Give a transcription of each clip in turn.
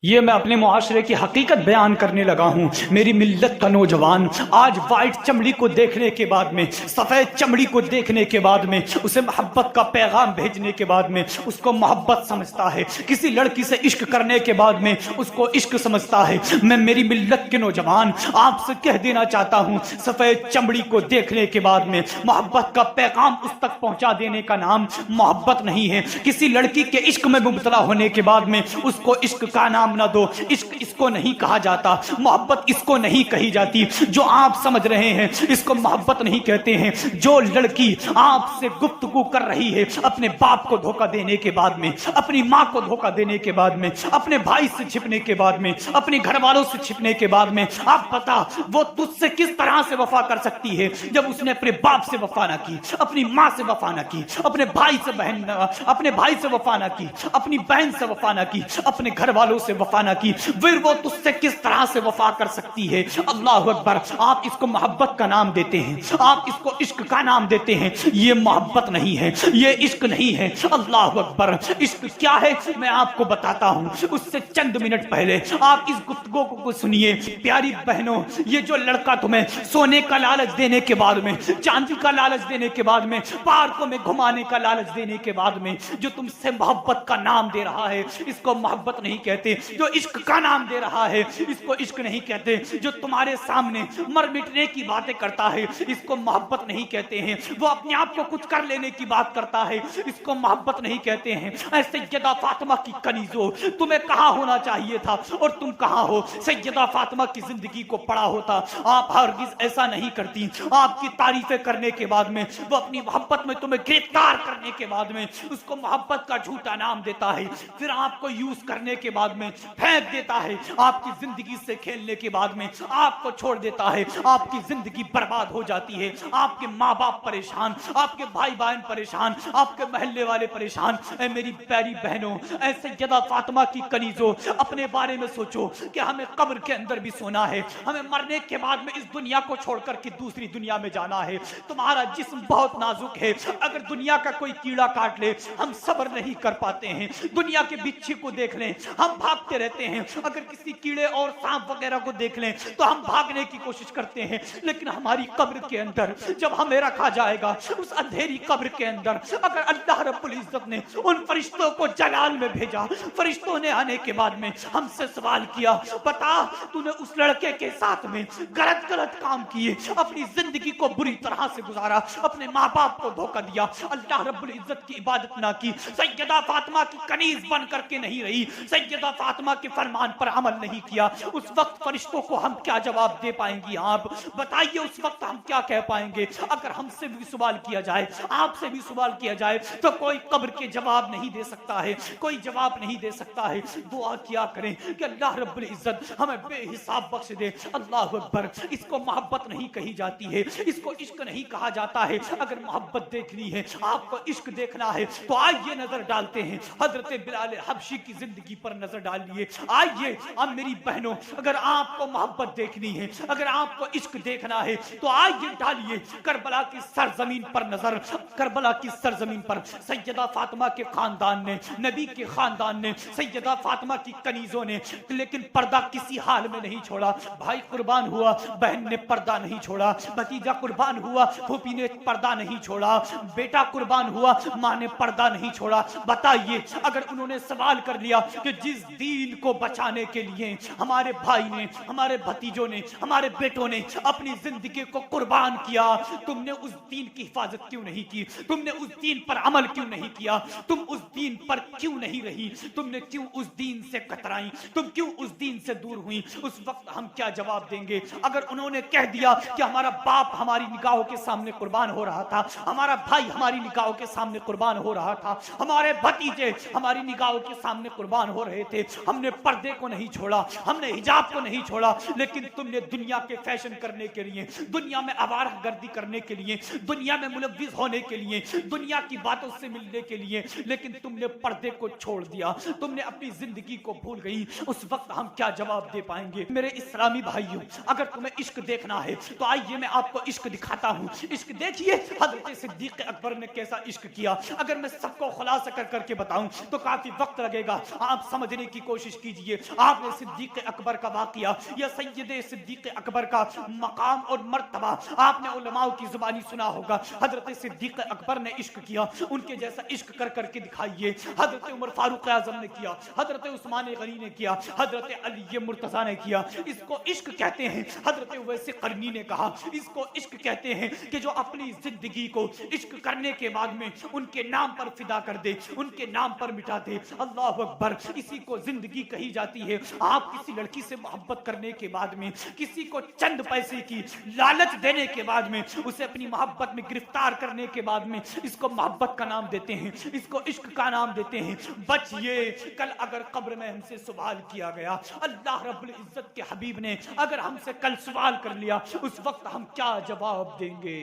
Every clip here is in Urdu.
یہ میں اپنے معاشرے کی حقیقت بیان کرنے لگا ہوں۔ میری ملت کا نوجوان آج وائٹ چمڑی کو دیکھنے کے بعد میں، سفید چمڑی کو دیکھنے کے بعد میں، اسے محبت کا پیغام بھیجنے کے بعد میں اس کو محبت سمجھتا ہے، کسی لڑکی سے عشق کرنے کے بعد میں اس کو عشق سمجھتا ہے۔ میں میری ملت کے نوجوان آپ سے کہہ دینا چاہتا ہوں، سفید چمڑی کو دیکھنے کے بعد میں محبت کا پیغام اس تک پہنچا دینے کا نام محبت نہیں ہے۔ کسی لڑکی کے عشق میں مبتلا ہونے کے بعد میں اس کو عشق کا نام نہ دو، عشق اس کو نہیں کہا جاتا، محبت اس کو نہیں کہی جاتی۔ جو آپ سمجھ رہے ہیں اس کو محبت نہیں کہتے ہیں۔ جو لڑکی آپ سے گفتگو کر رہی ہے اپنے باپ کو دھوکہ دینے کے بعد میں، اپنی ماں کو دھوکہ دینے کے بعد میں، اپنے بھائی سے چھپنے کے بعد میں، اپنے گھر والوں سے چھپنے کے بعد میں، آپ بتا وہ تجھ سے کس طرح سے وفا کر سکتی ہے جب اس نے اپنے باپ سے وفا نہ کی، اپنی ماں سے وفا نہ کی، اپنے بھائی سے وفا نہ کی، اپنی بہن سے وفا نہ کی، اپنے گھر والوں سے وفا نہ کی، پھر وہ تجھ سے کس طرح سے وفا کر سکتی ہے؟ اللہ اکبر! آپ اس کو محبت کا نام دیتے ہیں، آپ اس کو عشق کا نام دیتے ہیں، یہ محبت نہیں ہے، یہ عشق نہیں ہے۔ اللہ اکبر! عشق کیا ہے میں آپ کو بتاتا ہوں۔ اس سے چند منٹ پہلے آپ اس گفتگو کو سنیے۔ پیاری بہنوں، یہ جو لڑکا تمہیں سونے کا لالچ دینے کے بعد میں، چاندی کا لالچ دینے کے بعد میں، پارکوں میں گھمانے کا لالچ دینے کے بعد میں جو تم سے محبت کا نام دے رہا ہے، اس کو محبت نہیں کہتے۔ جو عشق کا نام دے رہا ہے اس کو عشق نہیں کہتے۔ جو تمہارے سامنے مر مٹنے کی باتیں کرتا ہے اس کو محبت نہیں کہتے ہیں۔ وہ اپنے آپ کو کچھ کر لینے کی بات کرتا ہے اس کو محبت نہیں کہتے ہیں۔ اے سیدہ فاطمہ کی کنیزو، تمہیں کہاں ہونا چاہیے تھا اور تم کہاں ہو؟ سیدہ فاطمہ کی زندگی کو پڑھا ہوتا آپ ہرگز ایسا نہیں کرتی۔ آپ کی تعریفیں کرنے کے بعد میں، وہ اپنی محبت میں تمہیں گرفتار کرنے کے بعد میں اس کو محبت کا جھوٹا نام دیتا ہے، پھر آپ کو یوز کرنے کے بعد میں پھینک دیتا ہے، آپ کی زندگی سے کھیلنے کے بعد میں آپ کو چھوڑ دیتا ہے، آپ کی زندگی برباد ہو جاتی ہے، آپ کے ماں باپ پریشان، آپ کے بھائی بہن پریشان، آپ کے محلے والے پریشان۔ اے میری پیاری بہنوں، اے سیدہ فاطمہ کی کنیزوں، اپنے بارے میں سوچو کہ ہمیں قبر کے اندر بھی سونا ہے، ہمیں مرنے کے بعد میں اس دنیا کو چھوڑ کر کے دوسری دنیا میں جانا ہے۔ تمہارا جسم بہت نازک ہے، اگر دنیا کا کوئی کیڑا کاٹ لے ہم صبر نہیں کر پاتے ہیں، دنیا کے بچھو کو دیکھ لیں ہم بھاگتے رہتے ہیں، اگر کسی کیڑے اور سانپ وغیرہ کو دیکھ لیں تو ہم بھاگنے کی کوشش کرتے ہیں، لیکن ہماری قبر کے اندر جب ہمیں رکھا جائے گا، اس اندھیری قبر کے اندر اگر اللہ رب العزت نے ان فرشتوں کو جلال میں بھیجا، فرشتوں نے آنے کے بعد میں ہم سے سوال کیا، بتا تو نے اس لڑکے کے ساتھ میں غلط کام کیے، اپنی زندگی کو بری طرح سے گزارا، اپنے ماں باپ کو دھوکہ دیا، اللہ رب العزت کی عبادت نہ کی، سیدہ فاطمہ کی کنیز بن کر کے نہیں رہی، سیدہ فاطمہ کے فرمان پر عمل نہیں کیا، اس وقت فرشتوں کو ہم کیا جواب دے پائیں گی؟ آپ بتائیے اس وقت ہم کیا کہہ پائیں گے؟ اگر ہم سے بھی سوال کیا جائے، آپ سے بھی سوال کیا جائے تو کوئی قبر کے جواب نہیں دے سکتا ہے، کوئی جواب نہیں دے سکتا ہے۔ دعا کیا کریں کہ اللہ رب العزت ہمیں بے حساب بخش دے۔ اللہ اکبر! اس کو محبت نہیں کہی جاتی ہے، اس کو عشق نہیں کہا جاتا ہے۔ اگر محبت دیکھنی ہے، آپ کو عشق دیکھنا ہے تو آئیے نظر ڈالتے ہیں حضرت بلال حبشی کی زندگی پر نظر ڈالیے۔ آئیے اب میری بہنوں، اگر آپ کو محبت دیکھنی ہے، اگر آپ کو عشق دیکھنا ہے تو آئیے ڈالیے کربلا کی سرزمین پر نظر۔ کربلا کی سرزمین پر سیدہ فاطمہ کے خاندان نے، نبی کے خاندان نے، سیدہ فاطمہ کی کنیزوں نے لیکن پردہ کسی حال میں نہیں چھوڑا۔ بھائی قربان ہوا، بہن نے پردہ نہیں چھوڑا، بھتیجا قربان ہوا، پھوپھی نے پردہ نہیں چھوڑا، بیٹا قربان ہوا، ماں نے پردہ نہیں چھوڑا۔ بتائیے اگر انہوں نے سوال کر لیا کہ جس دین کو بچانے کے لیے ہمارے بھائی نے، ہمارے بھتیجوں نے، ہمارے بیٹوں نے اپنی زندگی کو قربان کیا، تم نے اس دین کی حفاظت کیوں نہیں کی؟ تم نے اس دین پر عمل کیوں نہیں کیا؟ تم اس دین پر کیوں نہیں رہی؟ تم نے کیوں اس دین سے کترائی؟ تم کیوں اس دین سے دور ہوئی؟ اس وقت ہم کیا جواب دیں گے؟ اگر انہوں نے کہہ دیا کہ ہمارا باپ ہماری نگاہوں کے سامنے قربان ہو رہا تھا، ہمارا بھائی ہماری نگاہوں کے سامنے قربان ہو رہا تھا، ہمارے بھتیجے ہماری نگاہوں کے سامنے قربان ہو رہے تھے، ہم نے پردے کو نہیں چھوڑا، ہم نے حجاب کو نہیں چھوڑا، لیکن تم نے دنیا کے فیشن کرنے کے لیے، دنیا میں آوارہ گردی کرنے کے لیے، دنیا میں ملوث ہونے کے لیے، دنیا کی باتوں سے ملنے کے لیے، لیکن تم نے پردے کو چھوڑ دیا، تم نے اپنی زندگی کو بھول گئی۔ اس وقت ہم کیا جواب دے پائیں گے؟ میرے اسلامی بھائیوں، اگر تمہیں عشق دیکھنا ہے تو آئیے میں آپ کو عشق دکھاتا ہوں۔ عشق دیکھیے حضرت صدیق اکبر نے کیسا عشق کیا۔ اگر میں سب کو خلاصہ کر کے بتاؤں تو کافی وقت لگے گا، آپ سمجھنے کی کوشش کیجئے. آپ نے صدیق اکبر کا واقعہ یا سید صدیق اکبر کا مقام اور مرتبہ آپ نے علماء کی زبانی سنا ہوگا. حضرت صدیق اکبر نے عشق کیا, ان کے جیسا عشق کر کر کے دکھائیے. حضرت عمر فاروق اعظم نے کیا, حضرت عثمان غنی نے کیا, حضرت علی مرتضیٰ نے کیا. اس کو عشق کہتے ہیں. حضرت اویس قرنی نے کہا اس کو عشق کہتے ہیں کہ جو اپنی زندگی کو عشق کرنے کے بعد میں ان کے نام پر فدا کر دے, ان کے نام پر مٹا دے. اللہ اکبر, اسی کو زندگی کہی جاتی ہے. آپ کسی لڑکی سے محبت کرنے کے بعد میں, کسی کو چند پیسے کی لالچ دینے کے بعد میں, اسے اپنی محبت میں گرفتار کرنے کے بعد میں اس کو محبت کا نام دیتے ہیں, اس کو عشق کا نام دیتے ہیں. بچئے, کل اگر قبر میں ہم سے سوال کیا گیا, اللہ رب العزت کے حبیب نے اگر ہم سے کل سوال کر لیا, اس وقت ہم کیا جواب دیں گے؟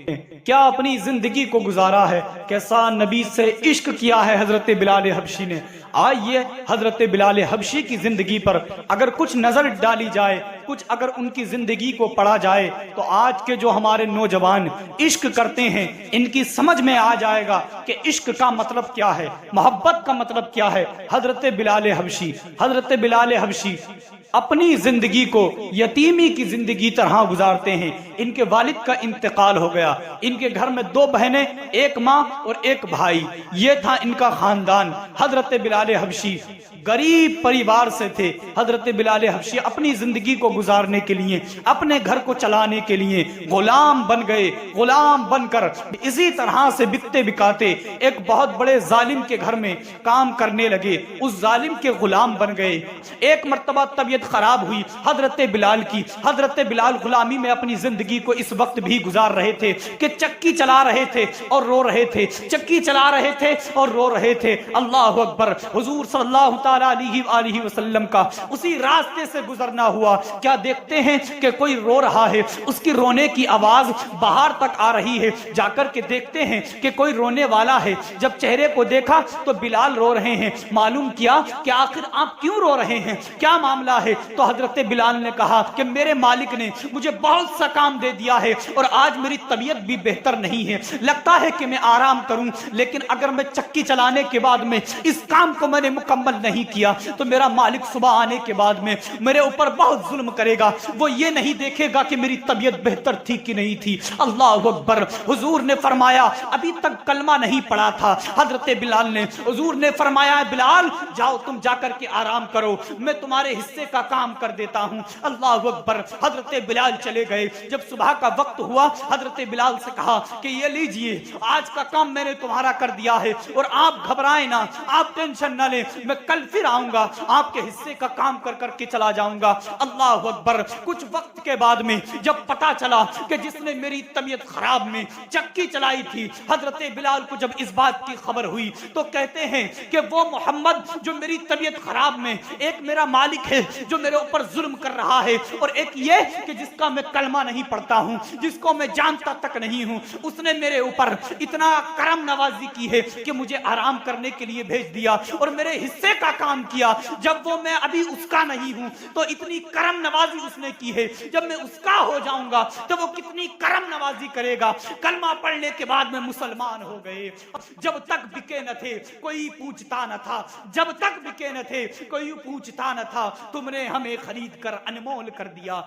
کیا اپنی زندگی کو گزارا ہے, کیسا نبی سے عشق کیا ہے حضرت بلال حبشی نے. آئیے حضرت بلال حبشی کی زندگی پر اگر کچھ نظر ڈالی جائے, کچھ اگر ان کی زندگی کو پڑھا جائے, تو آج کے جو ہمارے نوجوان عشق کرتے ہیں ان کی سمجھ میں آ جائے گا کہ عشق کا مطلب کیا ہے, محبت کا مطلب کیا ہے. حضرت بلال حبشی اپنی زندگی کو یتیمی کی زندگی طرح گزارتے ہیں. ان کے والد کا انتقال ہو گیا, ان کے گھر میں 2 بہنیں, 1 ماں اور 1 بھائی, یہ تھا ان کا خاندان. حضرت بلال حبشی غریب پریوار سے تھے. حضرت بلال حبشی اپنی زندگی کو گزارنے کے لیے, اپنے گھر کو چلانے کے لیے غلام بن گئے. غلام بن کر اسی طرح سے بکتے بکاتے ایک بہت بڑے ظالم کے گھر میں کام کرنے لگے. اس ظالم کے غلام بن گئے. ایک مرتبہ طبیعت خراب ہوئی حضرت بلال کی. حضرت بلال غلامی میں اپنی زندگی کو اس وقت بھی گزار رہے تھے کہ چکی چلا رہے تھے اور رو رہے تھے, چکی چلا رہے تھے اور رو رہے تھے. اللہ اکبر, حضور صلی اللہ تعالی علیہ وسلم کا اسی راستے سے گزرنا ہوا. کیا دیکھتے ہیں کہ کوئی رو رہا ہے, اس کی رونے کی آواز باہر تک آ رہی ہے. جا کر کے دیکھتے ہیں کہ کوئی رونے والا ہے. جب چہرے کو دیکھا تو بلال رو رہے ہیں. معلوم کیا کہ آخر آپ کیوں رو رہے ہیں, کیا معاملہ ہے؟ تو حضرت بلال نے کہا کہ میرے مالک نے مجھے بہت سا کام دے دیا ہے اور آج میری طبیعت بھی بہتر نہیں ہے. لگتا ہے کہ میں آرام کروں, لیکن اگر میں چکی چلانے کے بعد میں اس کام کو میں نے مکمل نہیں کیا تو میرا مالک صبح آنے کے بعد میں میرے اوپر بہت ظلم کرے گا. وہ یہ نہیں دیکھے گا کہ میری طبیعت بہتر تھی کہ نہیں تھی. اللہ اکبر. حضور نے فرمایا, ابھی تک کلمہ نہیں پڑھا تھا حضرت بلال نے. حضور نے فرمایا, بلال جاؤ تم جا کر کے آرام کرو, میں تمہارے حصے کا کام کر دیتا ہوں. اللہ اکبر. حضرت بلال چلے گئے. جب صبح کا وقت ہوا حضرت بلال سے کہا کہ یہ لیجئے, آج کا کام میں نے تمہارا کر دیا ہے اور آپ گھبرائیں نہ, آپ ٹینشن نہ لیں, میں کل پھر آؤں گا, آپ کے حصے کا کام کر کر کے چلا جاؤں گا. اللہ اکبر. کچھ وقت کے بعد میں جب پتا چلا کہ جس نے میری طبیعت خراب میں چکی چلائی تھی, حضرت بلال کو جب اس بات کی خبر ہوئی تو کہتے ہیں کہ وہ محمد جو میری طبیعت خراب میں, ایک میرا مالک ہے جو میرے اوپر ظلم کر رہا ہے, اور ایک یہ کہ جس کا میں کلمہ نہیں پڑھتا ہوں, جس کو میں جانتا تک نہیں ہوں, اس نے میرے اوپر اتنا کرم نوازی کی ہے کہ مجھے آرام کرنے کے لیے بھیج دیا اور میرے حصے کا کام کیا. جب وہ میں ابھی اس کا نہیں ہوں تو اتنی کرم نوازی اس نے کی ہے, جب میں اس کا ہو جاؤں گا تو وہ کتنی کرم نوازی کرے گا. کلمہ پڑھنے کے بعد میں مسلمان ہو گئے. جب تک بکے نہ تھے کوئی پوچھتا نہ تھا, جب تک بکے نہ تھے کوئی پوچھتا نہ تھا, تم نے ہمیں خرید کر انمول کر دیا.